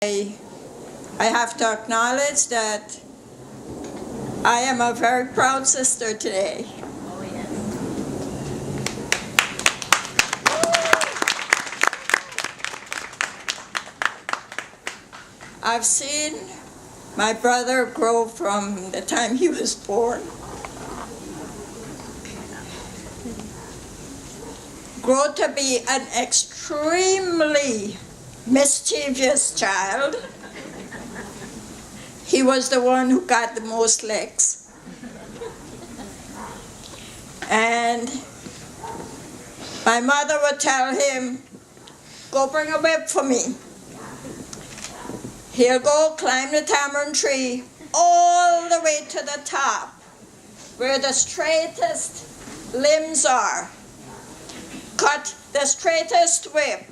I have to acknowledge that I am a very proud sister today. Oh, yes. I've seen my brother grow from the time he was born. Grow to be an extremely mischievous child. He was the one who got the most licks. And my mother would tell him, "Go bring a whip for me." He'll go climb the tamarind tree all the way to the top, where the straightest limbs are. Cut the straightest whip.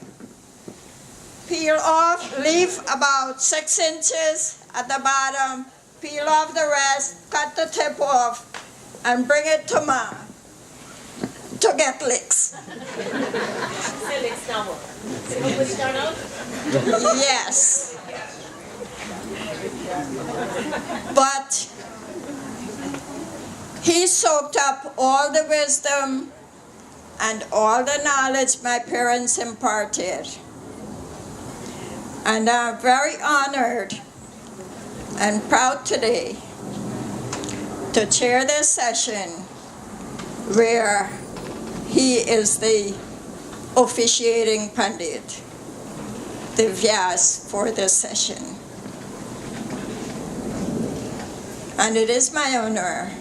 Peel off, leave about 6 inches at the bottom, peel off the rest, cut the tip off, and bring it to Ma to get licks. Yes. But he soaked up all the wisdom and all the knowledge my parents imparted. And I'm very honored and proud today to chair this session where he is the officiating Pandit, the Vyas for this session. And it is my honor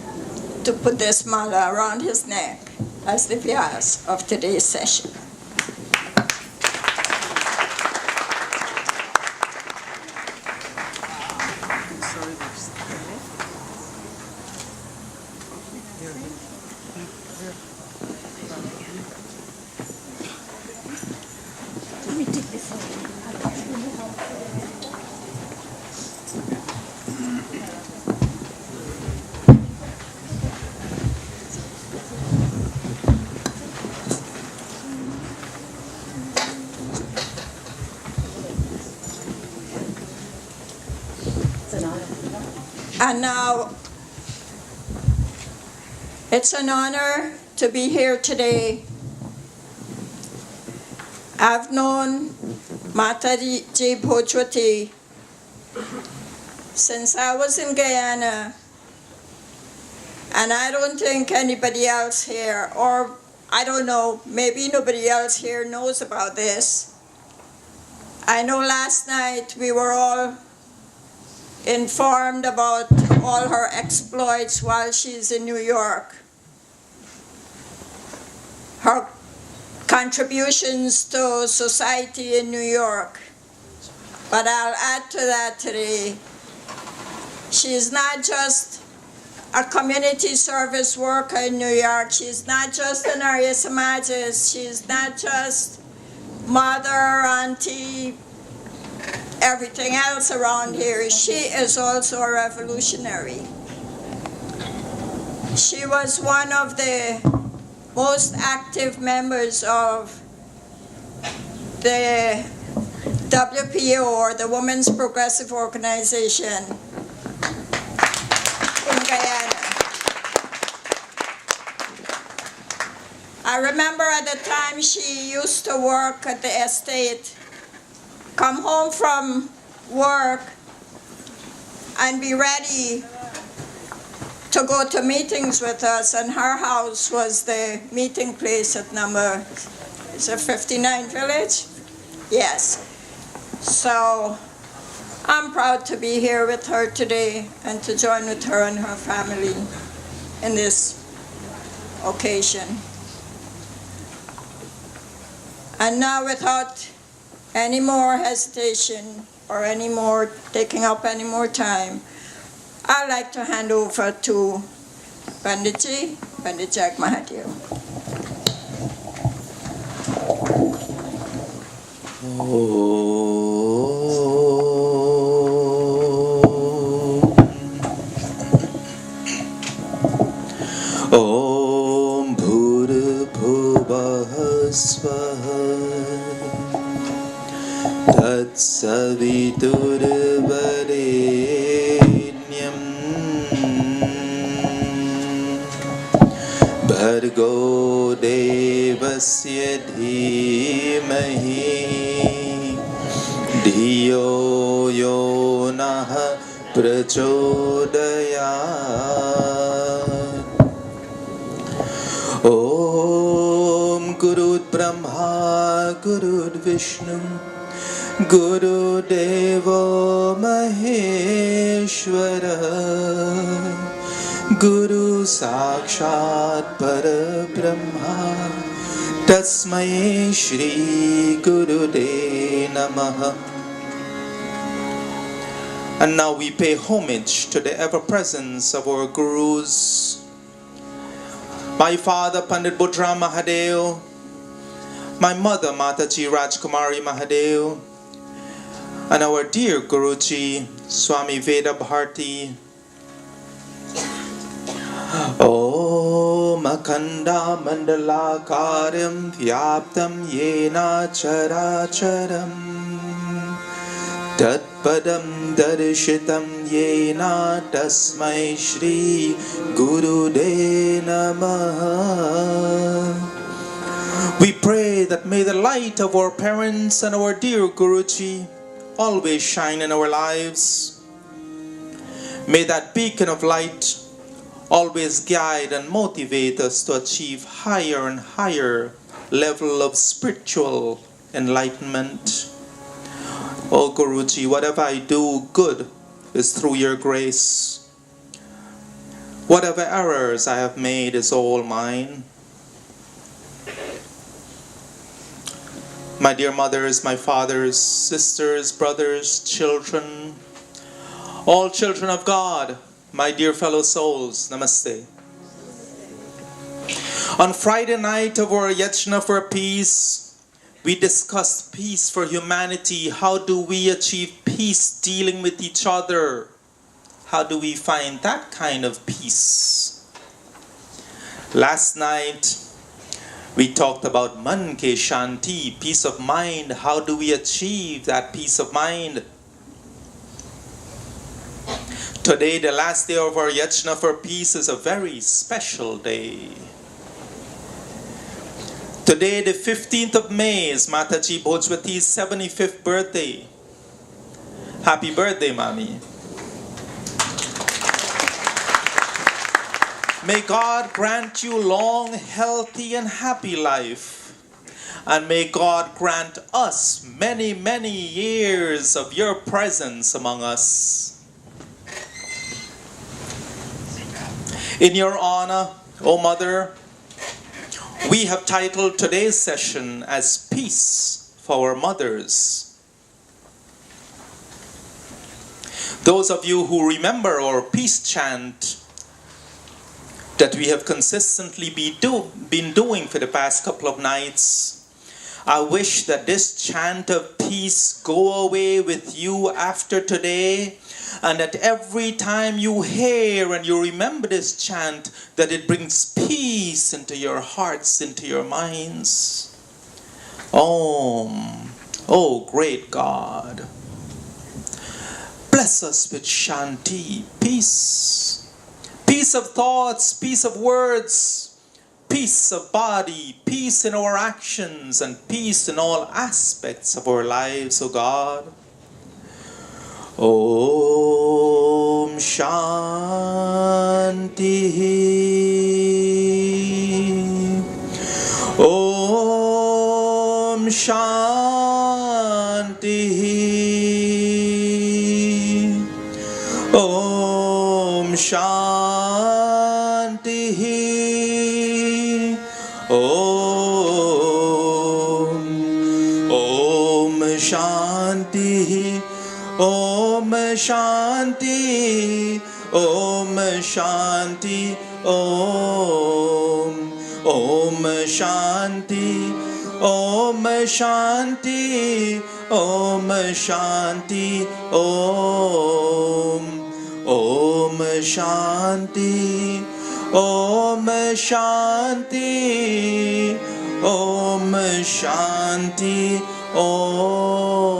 to put this mala around his neck as the Vyas of today's session. And now, it's an honor to be here today. I've known Mataji Bhojwatie since I was in Guyana, and I don't think anybody else here, or I don't know, maybe nobody else here knows about this. I know last night we were all informed about all her exploits while she's in New York. Her contributions to society in New York. But I'll add to that today. She's not just a community service worker in New York. She's not just an Arya Samajist. She's not just mother, auntie, everything else around here. She is also a revolutionary. She was one of the most active members of the WPO, or the Women's Progressive Organization in Guyana. I remember at the time she used to work at the estate, come home from work and be ready to go to meetings with us, and her house was the meeting place at number, is it 59 Village? Yes. So I'm proud to be here with her today and to join with her and her family in this occasion. And now, without any more hesitation or any more taking up any more time, I'd like to hand over to Pandit Mahadeo. Om Bhurabhuvah Swaha Tat Savitur Bhurvarenyam Bhargo Devasya Dhimahi Dhiyo Yo Naha Prachodayat Om Guru Brahma Guru Vishnu Guru Devo Maheshwara Guru Sakshat Parabrahma Tasmai Shri Guru De Namaha. And now we pay homage to the ever-presence of our Gurus. My father, Pandit Bhojwatie Mahadeo, my mother, Mataji Rajkumari Mahadeo, and our dear Guruji, Swami Veda Bharti. Om Akanda Mandalakaram Vyaptam Yena Characharam Tatpadam Darshitam Yena Tasmai Shri Guru De Namaha. We pray that may the light of our parents and our dear Guruji always shine in our lives. May that beacon of light always guide and motivate us to achieve higher and higher level of spiritual enlightenment. Oh Guruji, whatever I do good is through your grace. Whatever errors I have made is all mine. My dear mothers, my fathers, sisters, brothers, children, all children of God, my dear fellow souls, Namaste. On Friday night of our Yajna for Peace, we discussed peace for humanity. How do we achieve peace dealing with each other? How do we find that kind of peace? Last night, we talked about Man Ke Shanti, peace of mind. How do we achieve that peace of mind? Today, the last day of our Yajna for Peace, is a very special day. Today, the 15th of May, is Mataji Bhojwatie's 75th birthday. Happy birthday, Mommy. May God grant you long, healthy, and happy life. And may God grant us many, many years of your presence among us. In your honor, O Mother, we have titled today's session as Peace for Our Mothers. Those of you who remember our peace chant that we have consistently been doing for the past couple of nights, I wish that this chant of peace go away with you after today, and that every time you hear and you remember this chant, that it brings peace into your hearts, into your minds. Om. Oh, great God, bless us with Shanti, peace. Peace of thoughts, peace of words, peace of body, peace in our actions, and peace in all aspects of our lives, O God. Om Shanti. Om Shanti. Om Shanti. Om Shanti. Om Shanti. Om Shanti. Om Shanti. Om Shanti. Om Shanti. Om Shanti. Om Shanti. Om Shanti. Om.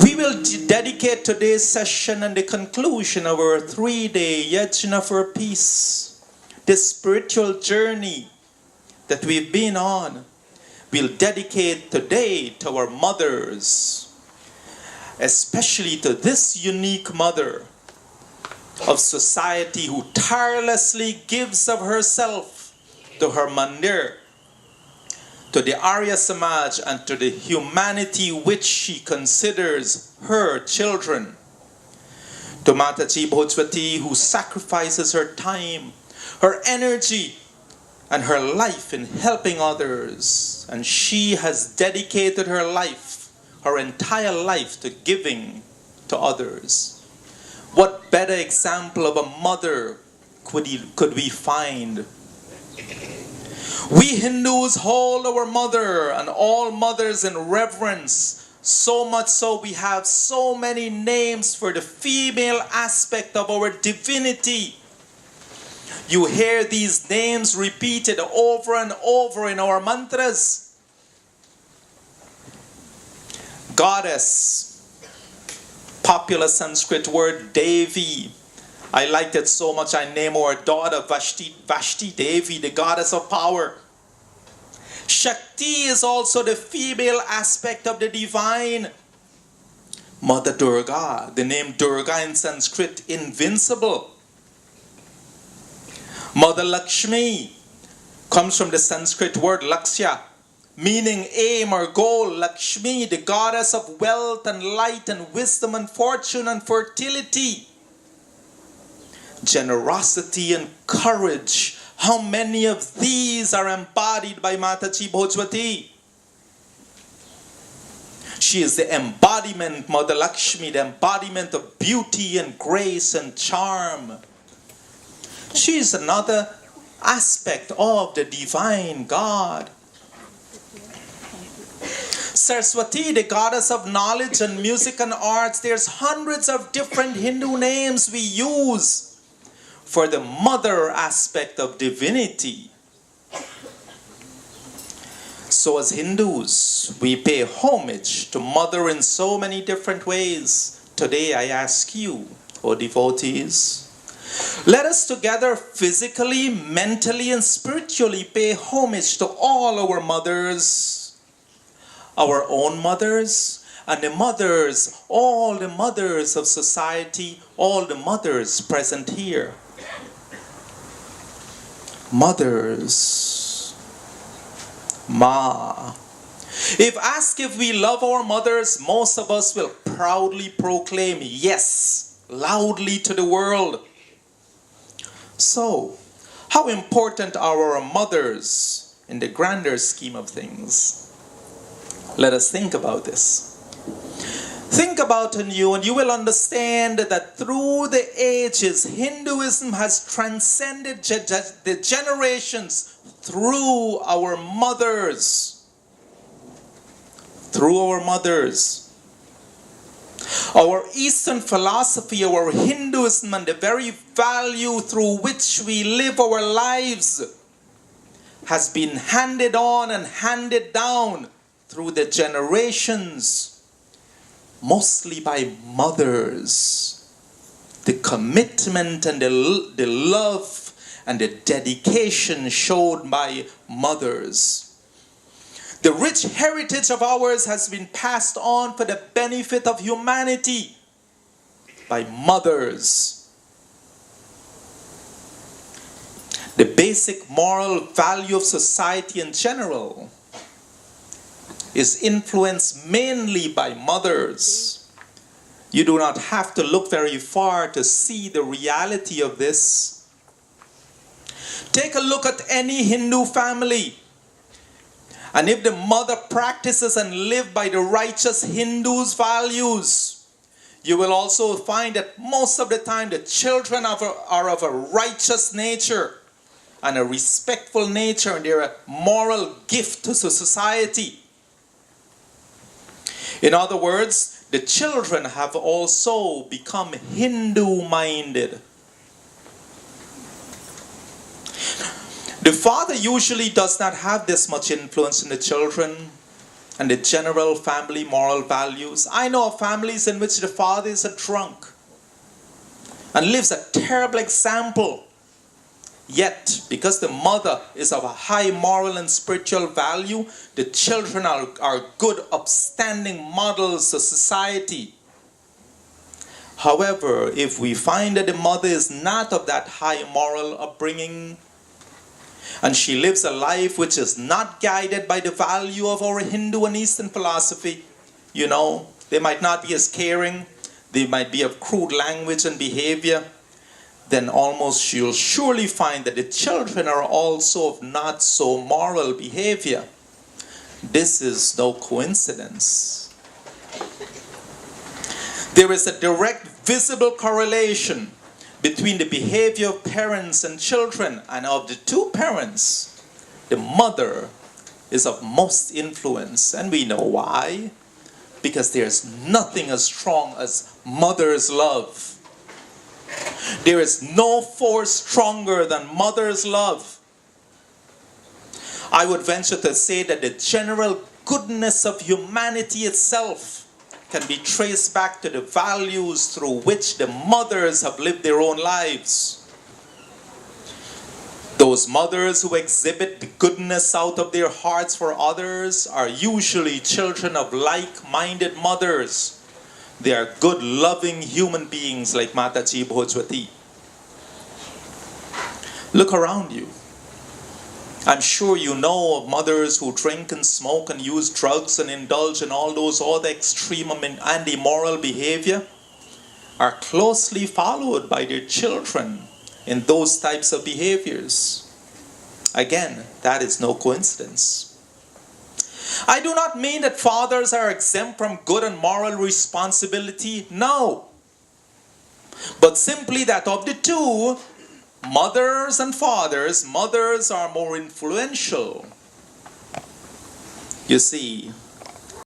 We will dedicate today's session and the conclusion of our 3-day Yajna for Peace, this spiritual journey that we've been on. We'll dedicate today to our mothers, especially to this unique mother of society who tirelessly gives of herself to her mandir, to the Arya Samaj, and to the humanity which she considers her children. To Mataji Bhojwatie, who sacrifices her time, her energy, and her life in helping others. And she has dedicated her life, her entire life, to giving to others. What better example of a mother could we find? We Hindus hold our mother and all mothers in reverence, so much so we have so many names for the female aspect of our divinity. You hear these names repeated over and over in our mantras. Goddess, popular Sanskrit word Devi. I liked it so much I named our daughter Vashti Devi, the goddess of power. Shakti is also the female aspect of the divine. Mother Durga, the name Durga in Sanskrit, invincible. Mother Lakshmi comes from the Sanskrit word Lakshya, meaning aim or goal. Lakshmi, the goddess of wealth and light and wisdom and fortune and fertility. Generosity and courage. How many of these are embodied by Mataji Bhojwatie? She is the embodiment, Mother Lakshmi, the embodiment of beauty and grace and charm. She is another aspect of the divine God. Saraswati, the goddess of knowledge and music and arts. There's hundreds of different Hindu names we use for the mother aspect of divinity. So as Hindus, we pay homage to mother in so many different ways. Today I ask you, O devotees, let us together physically, mentally, and spiritually pay homage to all our mothers, our own mothers, and the mothers, all the mothers of society, all the mothers present here. Mothers, Ma. If asked if we love our mothers, most of us will proudly proclaim yes, loudly to the world. So, how important are our mothers in the grander scheme of things? Let us think about this. Think about you and you will understand that through the ages, Hinduism has transcended the generations through our mothers. Through our mothers. Our Eastern philosophy, our Hinduism, and the very value through which we live our lives has been handed on and handed down through the generations. Mostly by mothers. The commitment and the love and the dedication showed by mothers. The rich heritage of ours has been passed on for the benefit of humanity by mothers. The basic moral value of society in general is influenced mainly by mothers. You do not have to look very far to see the reality of this. Take a look at any Hindu family. And if the mother practices and lives by the righteous Hindu's values, you will also find that most of the time the children are of a righteous nature and a respectful nature, and they're a moral gift to society. In other words, the children have also become Hindu-minded. The father usually does not have this much influence in the children. and the general family moral values. I know of families in which the father is a drunk and lives a terrible example. Yet, because the mother is of a high moral and spiritual value, the children are good, upstanding models of society. However, if we find that the mother is not of that high moral upbringing, and she lives a life which is not guided by the value of our Hindu and Eastern philosophy, they might not be as caring, they might be of crude language and behavior, then almost you'll surely find that the children are also of not so moral behavior. This is no coincidence. There is a direct visible correlation between the behavior of parents and children, and of the two parents, the mother is of most influence, and we know why. Because there's nothing as strong as mother's love. There is no force stronger than mother's love. I would venture to say that the general goodness of humanity itself can be traced back to the values through which the mothers have lived their own lives. Those mothers who exhibit the goodness out of their hearts for others are usually children of like-minded mothers. They are good, loving human beings like Mataji Bhojwatie. Look around you. I'm sure you know of mothers who drink and smoke and use drugs and indulge in all those other extreme and immoral behavior are closely followed by their children in those types of behaviors. Again, that is no coincidence. I do not mean that fathers are exempt from good and moral responsibility. No. But simply that of the two, mothers and fathers, mothers are more influential. You see,